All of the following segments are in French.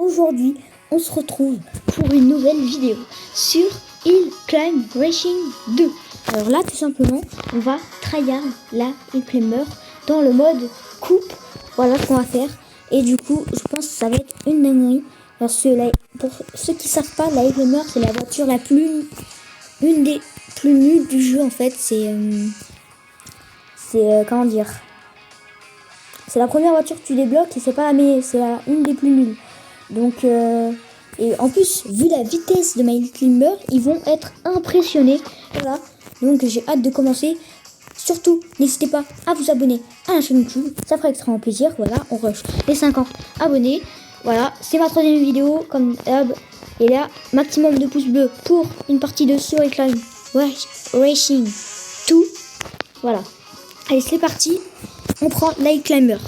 Aujourd'hui, on se retrouve pour une nouvelle vidéo sur Hill Climb Racing 2. Alors là, tout simplement, on va tryhard la Hill Climber dans le mode coupe. Voilà ce qu'on va faire. Et du coup, je pense que ça va être une dinguerie. Parce que pour ceux qui savent pas, la Hill Climber, c'est la voiture une des plus nulles du jeu en fait. Comment dire, c'est la première voiture que tu débloques et c'est pas la meilleure, c'est une des plus nulles. Donc, et en plus, vu la vitesse de ma Hill Climber, ils vont être impressionnés. Voilà. Donc, j'ai hâte de commencer. Surtout, n'hésitez pas à vous abonner à la chaîne YouTube. Ça fera extrêmement plaisir. Voilà, on rush les 50 abonnés. Voilà, c'est ma troisième vidéo, comme d'hab. Et là, maximum de pouces bleus pour une partie de ce Hill Climb Racing 2. Voilà. Allez, c'est parti. On prend la Hill Climber.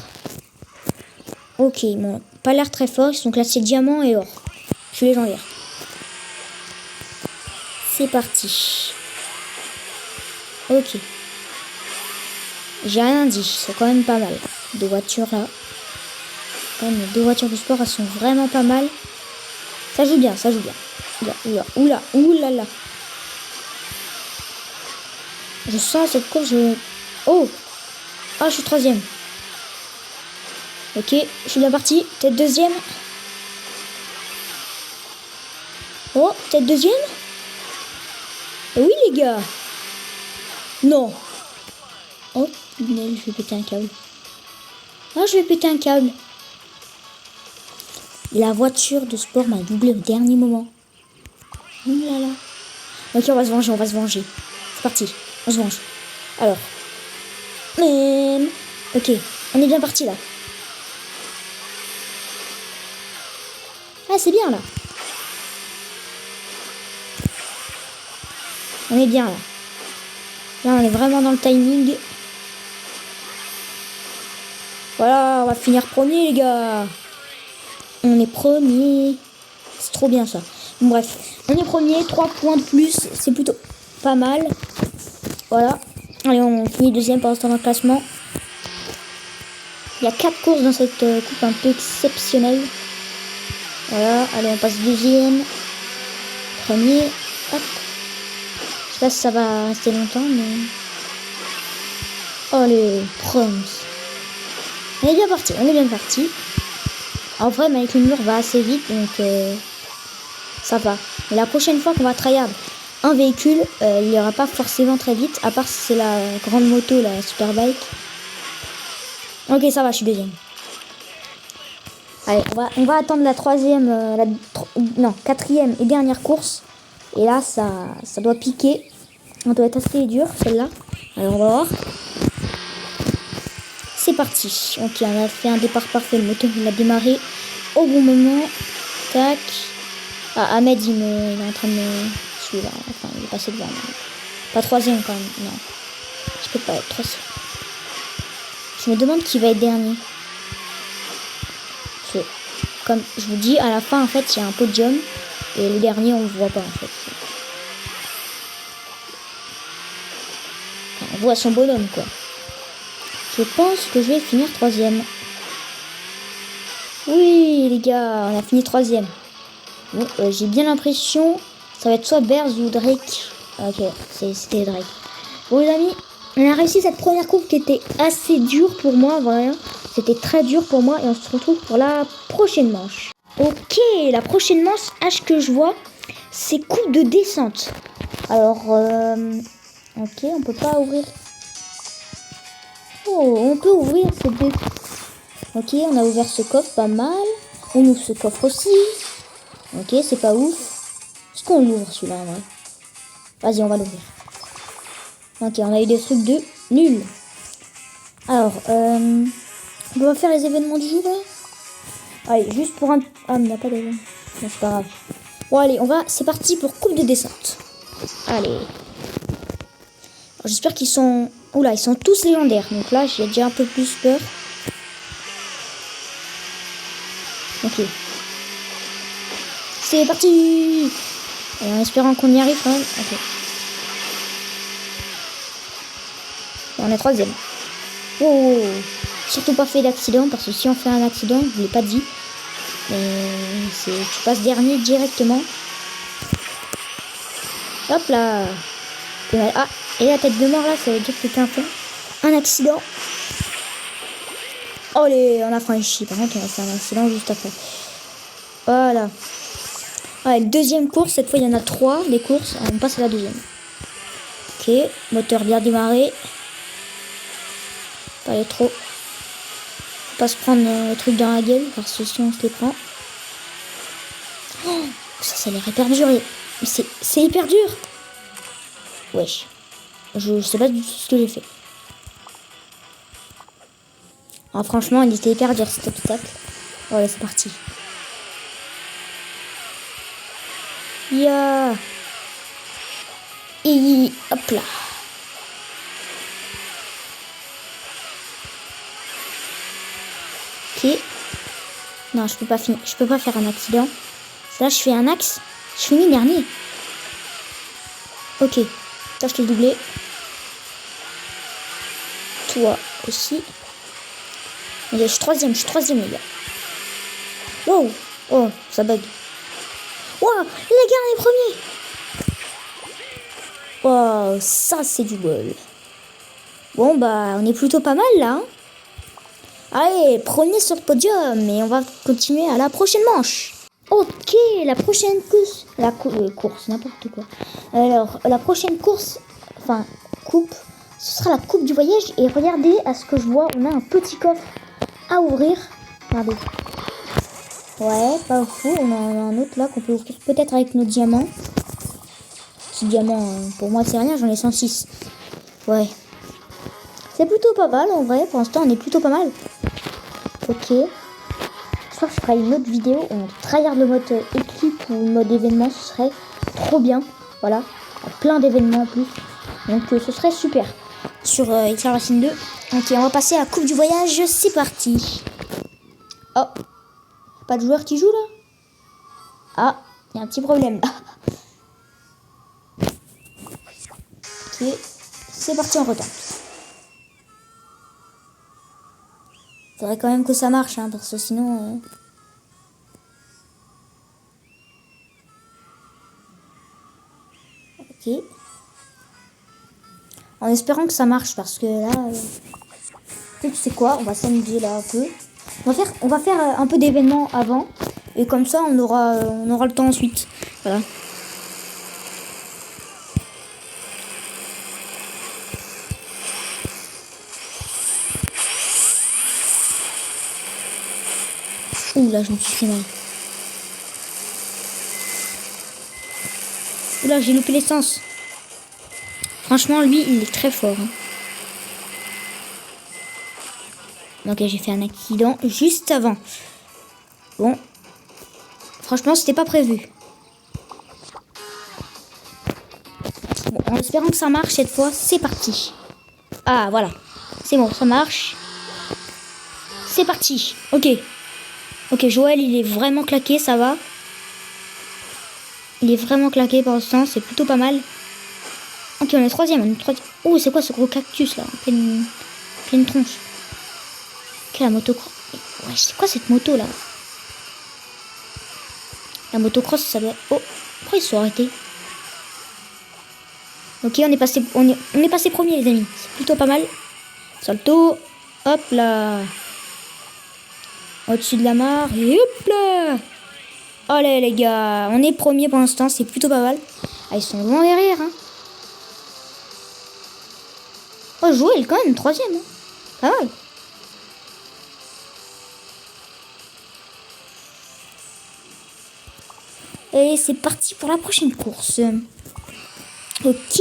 Ok, bon, pas l'air très fort. Ils sont classés diamant et or. Je suis légendaire. C'est parti. Ok. J'ai rien dit. C'est quand même pas mal. Deux voitures là. Quand même, les deux voitures de sport, elles sont vraiment pas mal. Ça joue bien, ça joue bien. Oula. Je sens cette course. Oh! Ah, je suis troisième. Ok, je suis bien parti. Peut-être deuxième. Oh, peut-être deuxième. Oui, les gars. Non. Oh, je vais péter un câble. Ah, je vais péter un câble. La voiture de sport m'a doublé au dernier moment. Oh là là. Ok, on va se venger. C'est parti, on se venge. Alors. Ok, on est bien parti là. Ah, c'est bien là. On est bien là. Là, on est vraiment dans le timing. Voilà, on va finir premier, les gars. On est premier. C'est trop bien ça. Bon, bref, on est premier. 3 points de plus. C'est plutôt pas mal. Voilà. Allez, on finit deuxième pour l'instant dans le classement. Il y a 4 courses dans cette coupe un peu exceptionnelle. Voilà, allez, on passe deuxième. Premier. Hop. Je sais pas si ça va rester longtemps, mais... Allez, proms. On est bien parti. En vrai, ma Hill Climber va assez vite, donc ça va. Mais la prochaine fois qu'on va tryhard un véhicule, il n'y aura pas forcément très vite, à part si c'est la grande moto, la Superbike. Ok, ça va, je suis deuxième. Allez, on va attendre la quatrième et dernière course. Et là, ça doit piquer. On doit être assez dur, celle-là. Alors, on va voir. C'est parti. Ok, on a fait un départ parfait. Le moteur, il a démarré au bon moment. Tac. Ah, Ahmed, il est en train de me suivre. Enfin, il est passé devant. Pas troisième, quand même. Non. Je peux pas être troisième. Je me demande qui va être dernier. Comme je vous dis, à la fin, en fait, il y a un podium. Et le dernier, on le voit pas, en fait. Enfin, on voit son bonhomme, quoi. Je pense que je vais finir troisième. Oui, les gars, on a fini troisième. Bon, j'ai bien l'impression ça va être soit Bears ou Drake. Ok, c'était Drake. Bon, les amis, on a réussi cette première coupe qui était assez dure pour moi, voilà. C'était très dur pour moi et on se retrouve pour la prochaine manche. Ok, la prochaine manche, que je vois, c'est coup de descente. Alors, ok, on peut pas ouvrir. Oh, on peut ouvrir ces deux. Ok, on a ouvert ce coffre, pas mal. On ouvre ce coffre aussi. Ok, c'est pas ouf. Est-ce qu'on l'ouvre celui-là en vrai? Vas-y, on va l'ouvrir. Ok, on a eu des trucs de nul. Alors, on va faire les événements du jour là. Allez, juste pour un... Ah, mais il n'y a pas d'événement. Non, c'est pas grave. Bon, allez, c'est parti pour coupe de descente. Allez. J'espère qu'ils sont... Oula, ils sont tous légendaires. Donc là, j'ai déjà un peu plus peur. Ok. C'est parti. Et en espérant qu'on y arrive quand même. Ok. Et on est troisième. Oh. Surtout pas fait d'accident, parce que si on fait un accident, je ne l'ai pas dit. Mais tu passes dernier directement. Hop là. Ah, et la tête de mort là, ça veut dire que t'as fait un accident. Oh, on a franchi. Par contre, on a fait un accident juste après. Voilà. Ouais, deuxième course. Cette fois, il y en a 3 des courses. On passe à la deuxième. Ok, moteur bien démarré. Pas aller trop. Faut pas se prendre le truc dans la gueule parce que si on se les prend. Oh, ça a l'air hyper dur. C'est hyper dur. Wesh. Je sais pas du tout ce que j'ai fait. Ah, franchement, il était hyper dur cet obstacle. Voilà, c'est parti. Ya. Et hop là. Ok. Non, je peux pas finir. Je peux pas faire un accident. Là, je fais un axe. Je finis dernier. Ok. Toi, je t'ai doublé. Toi aussi. Je suis troisième, les gars. Wow. Oh, ça bug. Wow, les gars, on est premiers. Wow, ça, c'est du bol. Bon, bah, on est plutôt pas mal, là. Hein. Allez, premier sur le podium. Et on va continuer à la prochaine manche. Ok, la prochaine course. Course, n'importe quoi. Alors, la prochaine course, enfin, coupe, ce sera la coupe du voyage. Et regardez, à ce que je vois, on a un petit coffre à ouvrir. Regardez. Ouais, pas fou. On a un autre là qu'on peut ouvrir peut-être avec nos diamants. Petit diamant, pour moi, c'est rien, j'en ai 106. Ouais. C'est plutôt pas mal en vrai. Pour l'instant, on est plutôt pas mal. Ok. Je crois que je ferai une autre vidéo. On tryhard le mode équipe ou le mode événement. Ce serait trop bien. Voilà. Plein d'événements en plus. Donc, ce serait super. Sur XR Racing 2. Ok, on va passer à la coupe du voyage. C'est parti. Oh. Pas de joueur qui joue là? Ah, il y a un petit problème là. Ok, c'est parti, on retente. Faudrait quand même que ça marche, hein, parce que sinon... Ok. En espérant que ça marche, parce que là... Tu sais quoi, on va s'amuser là un peu. On va faire un peu d'événements avant. Et comme ça, on aura le temps ensuite. Voilà. Ouh là, je me suis fait mal. Ouh là, j'ai loupé l'essence. Franchement, lui, il est très fort. Hein. Ok, j'ai fait un accident juste avant. Bon. Franchement, c'était pas prévu. Bon, en espérant que ça marche cette fois, c'est parti. Ah, voilà. C'est bon, ça marche. C'est parti. Ok. Ok, Joël, il est vraiment claqué, ça va. Il est vraiment claqué pour l'instant, c'est plutôt pas mal. Ok, on est troisième. Oh, c'est quoi ce gros cactus là, en pleine tronche. Ok, la motocross. Ouais, c'est quoi cette moto là? La motocross, ça doit... Oh, pourquoi ils sont arrêtés? Ok, on est passé premier les amis. C'est plutôt pas mal. Salto. Hop là. Au-dessus de la mare. Et hop là. Allez les gars. On est premier pour l'instant. C'est plutôt pas mal. Ah, ils sont loin derrière. Hein. Oh, Joël quand même. Troisième. Hein. Pas mal. Et c'est parti pour la prochaine course. Ok.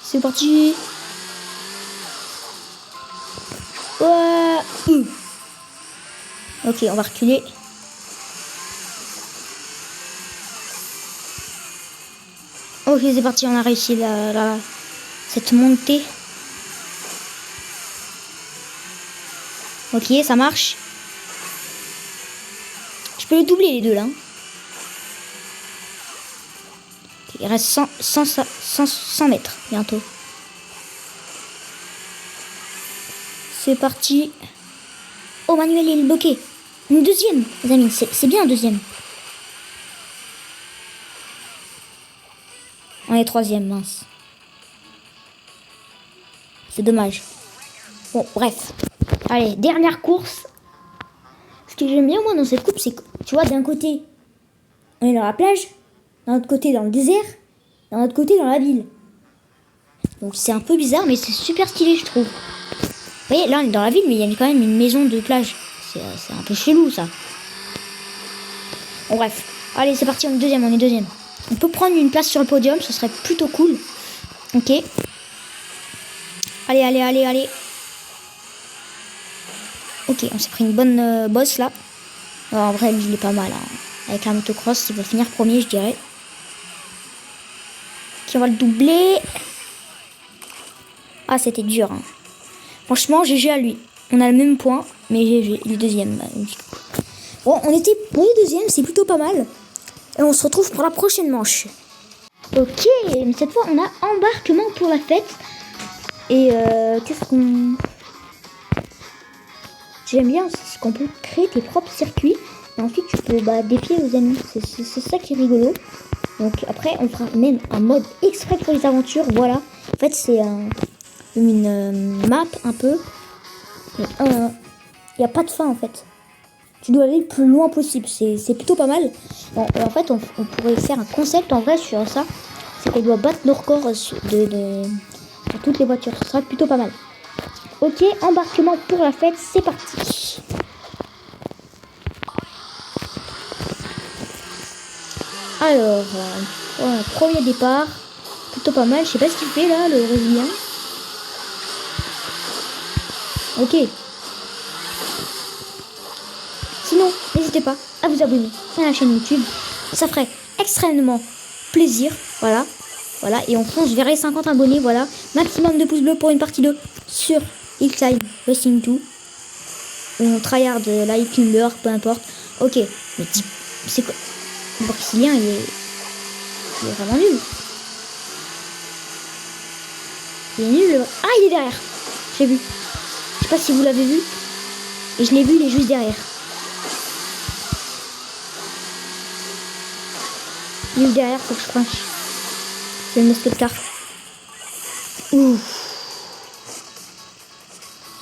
C'est parti. Ouais. Ok, on va reculer. Ok, c'est parti, on a réussi cette montée. Ok, ça marche. Je peux le doubler les deux là. Il reste 100 mètres bientôt. C'est parti. Oh, Manuel, il est bloqué. Une deuxième, les amis. C'est bien un deuxième. On est troisième, mince. C'est dommage. Bon, bref. Allez, dernière course. Ce que j'aime bien, moi, dans cette coupe, c'est que, tu vois, d'un côté, on est dans la plage. D'un autre côté, dans le désert. D'un autre côté, dans la ville. Donc, c'est un peu bizarre, mais c'est super stylé, je trouve. Vous voyez, là, on est dans la ville, mais il y a quand même une maison de plage. C'est un peu chelou, ça. Bon, bref. Allez, c'est parti, on est deuxième. On peut prendre une place sur le podium, ce serait plutôt cool. Ok. Allez. Ok, on s'est pris une bonne bosse, là. Non, en vrai, lui, il est pas mal. Hein. Avec la motocross, il va finir premier, je dirais. Ok, on va le doubler. Ah, c'était dur. Hein. Franchement, GG à lui. On a le même point, mais GG, il est deuxième. Bon, on est deuxième, c'est plutôt pas mal. Et on se retrouve pour la prochaine manche. Ok, mais cette fois, on a embarquement pour la fête. Et qu'est-ce qu'on... J'aime bien, c'est qu'on peut créer tes propres circuits. Et ensuite, tu peux défier les amis. C'est ça qui est rigolo. Donc après, on fera même un mode exprès pour les aventures. Voilà. En fait, c'est une map un peu. Il n'y a pas de fin en fait. Tu dois aller le plus loin possible. C'est plutôt pas mal. Bon, en fait, on pourrait faire un concept en vrai sur ça. C'est qu'on doit battre nos records de toutes les voitures. Ce sera plutôt pas mal. Ok, embarquement pour la fête, c'est parti. Alors, premier départ. Plutôt pas mal. Je sais pas ce qu'il fait là, le Brésilien. Ok. Sinon, n'hésitez pas à vous abonner à la chaîne YouTube. Ça ferait extrêmement plaisir. Voilà. Et on fonce vers les 50 abonnés. Voilà. Maximum de pouces bleus pour une partie 2 sur X-Time Racing 2. On tryhard Light Climber, peu importe. Ok. Mais c'est quoi? Le Brésilien, il est vraiment nul. Il est nul. Ah, il est derrière. J'ai vu. Je sais pas si vous l'avez vu. Et je l'ai vu, il est juste derrière. Il est derrière, faut que je franchisse. C'est le muscle car. Ouh.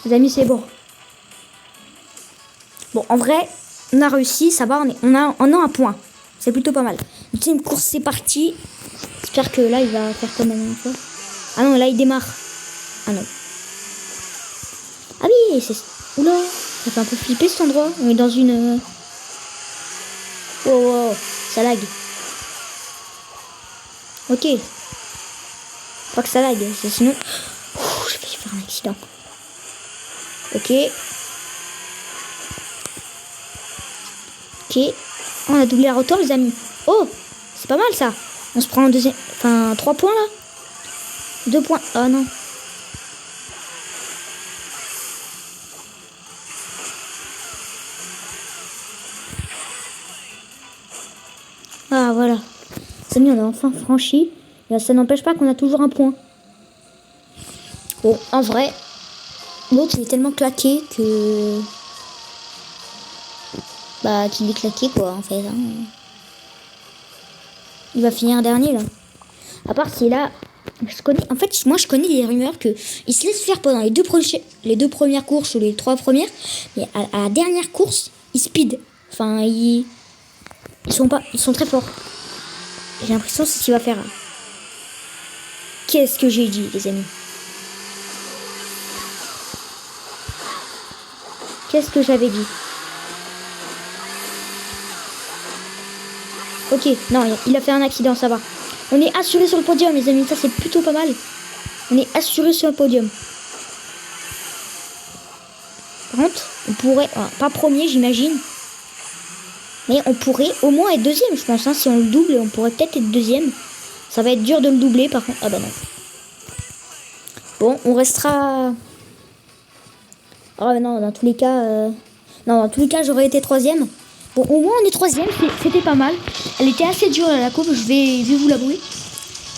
Les amis, c'est bon. Bon, en vrai, on a réussi, ça va, on a un point. C'est plutôt pas mal. Deuxième course, c'est parti. J'espère que là, il va faire comme la dernière fois. Ah non, là, il démarre. Ah non. Ah oui, c'est... Oula, ça fait un peu flipper cet endroit. On est dans une... Wow, ça lag. Ok. Pas que ça lag, sinon... J'ai failli faire un accident. Ok. Ok. On a doublé la rotor, les amis. Oh, c'est pas mal ça. On se prend un deuxième... Enfin, 3 points là. 2 points. Ah non. Ah voilà. C'est bien, on a enfin franchi. Et ça n'empêche pas qu'on a toujours un point. Bon, en vrai, l'autre il est tellement claqué que... qu'il est claqué quoi en fait. Hein. Il va finir dernier là. À part si là... En fait, moi je connais des rumeurs que il se laisse faire pendant les deux premières courses ou les 3 premières. Mais à la dernière course, ils speed. Enfin, ils sont très forts. J'ai l'impression que c'est ce qu'il va faire. Qu'est-ce que j'ai dit, les amis? Qu'est-ce que j'avais dit? Ok, non, il a fait un accident, ça va. On est assuré sur le podium, les amis. Ça, c'est plutôt pas mal. On est assuré sur le podium. Par contre, on pourrait... pas premier, j'imagine. Mais on pourrait au moins être deuxième, je pense. Hein. Si on le double, on pourrait peut-être être deuxième. Ça va être dur de le doubler, par contre. Ah bah non. Bon, on restera... Ah bah non, dans tous les cas... Non, dans tous les cas, j'aurais été troisième. Bon, au moins on est troisième, c'était pas mal. Elle était assez dure la coupe, je vais vous l'avouer.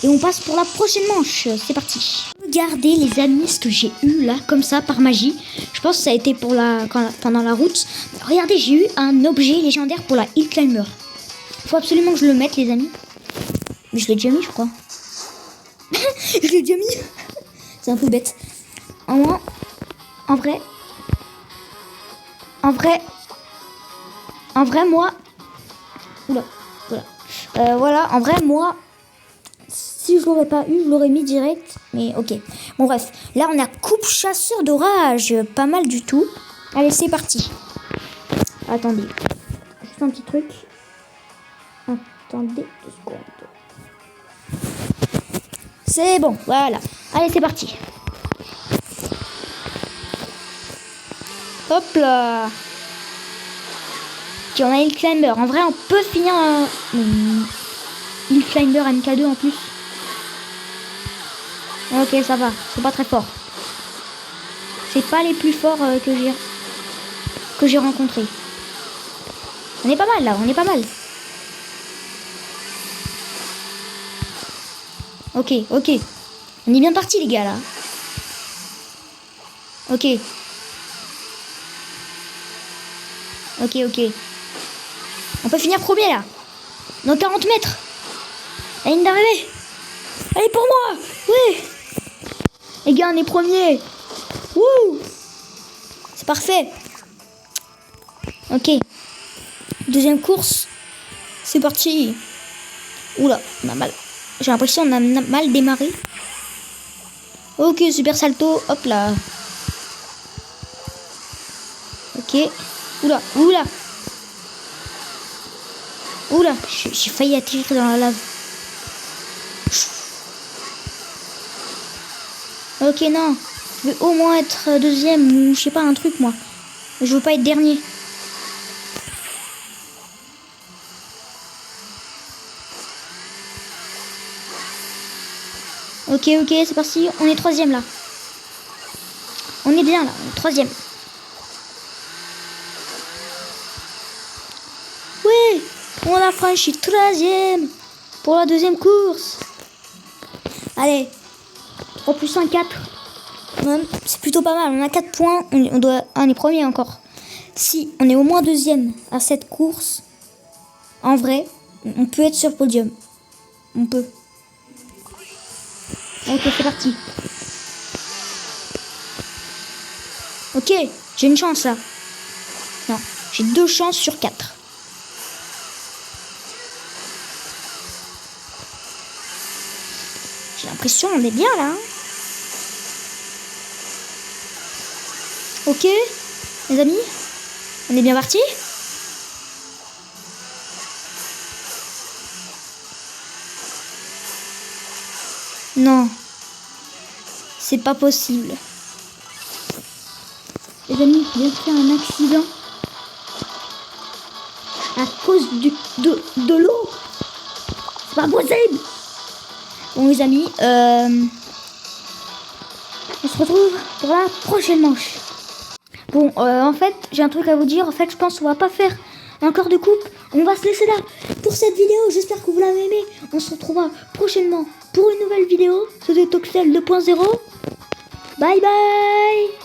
Et on passe pour la prochaine manche, c'est parti. Regardez les amis, ce que j'ai eu là, comme ça, par magie. Je pense que ça a été pour pendant la route. Regardez, j'ai eu un objet légendaire pour la Hill Climber. Faut absolument que je le mette, les amis. Mais je l'ai déjà mis, je crois. Je l'ai déjà mis. C'est un peu bête. En vrai, moi... Oula, voilà. Voilà, en vrai, moi... Si je l'aurais pas eu, je l'aurais mis direct. Mais ok. Bon bref. Là on a coupe chasseur d'orage. Pas mal du tout. Allez c'est parti. Attendez. Juste un petit truc. Attendez 2 secondes. C'est bon. Voilà. Allez c'est parti. Hop là. Tiens, on a Hill Climber. En vrai on peut finir Hill Climber MK2 en plus. Ok, ça va. C'est pas très fort. C'est pas les plus forts que j'ai rencontrés. On est pas mal là, on est pas mal. Ok. On est bien parti les gars là. Ok. On peut finir premier là. Dans 40 mètres. La ligne d'arrivée. Allez pour moi. Oui. Les gars, on est premier. Wouh. C'est parfait. Ok. Deuxième course. C'est parti. Oula, on a mal. J'ai l'impression qu'on a mal démarré. Ok, super salto. Hop là. Ok. Oula. J'ai failli atterrir dans la lave. Ok, non. Je veux au moins être deuxième ou je sais pas, un truc moi. Je veux pas être dernier. Ok, c'est parti. On est troisième là. On est bien là, on est troisième. Oui, on a franchi 13e pour la deuxième course. Allez, 3 plus 1, 4. C'est plutôt pas mal, on a 4 points. On est premier encore. Si on est au moins deuxième à cette course, en vrai, on peut être sur le podium. On peut. Ok, c'est parti. Ok, j'ai une chance là. Non, j'ai 2 chances sur 4. J'ai l'impression on est bien là. Ok, les amis, on est bien parti. Non, c'est pas possible. Les amis, je viens de faire un accident à cause de l'eau. C'est pas possible. Bon les amis, on se retrouve pour la prochaine manche. Bon, en fait, j'ai un truc à vous dire. En fait, je pense qu'on va pas faire encore de coupe. On va se laisser là pour cette vidéo. J'espère que vous l'avez aimé. On se retrouvera prochainement pour une nouvelle vidéo. C'était Toxel 2.0. Bye bye.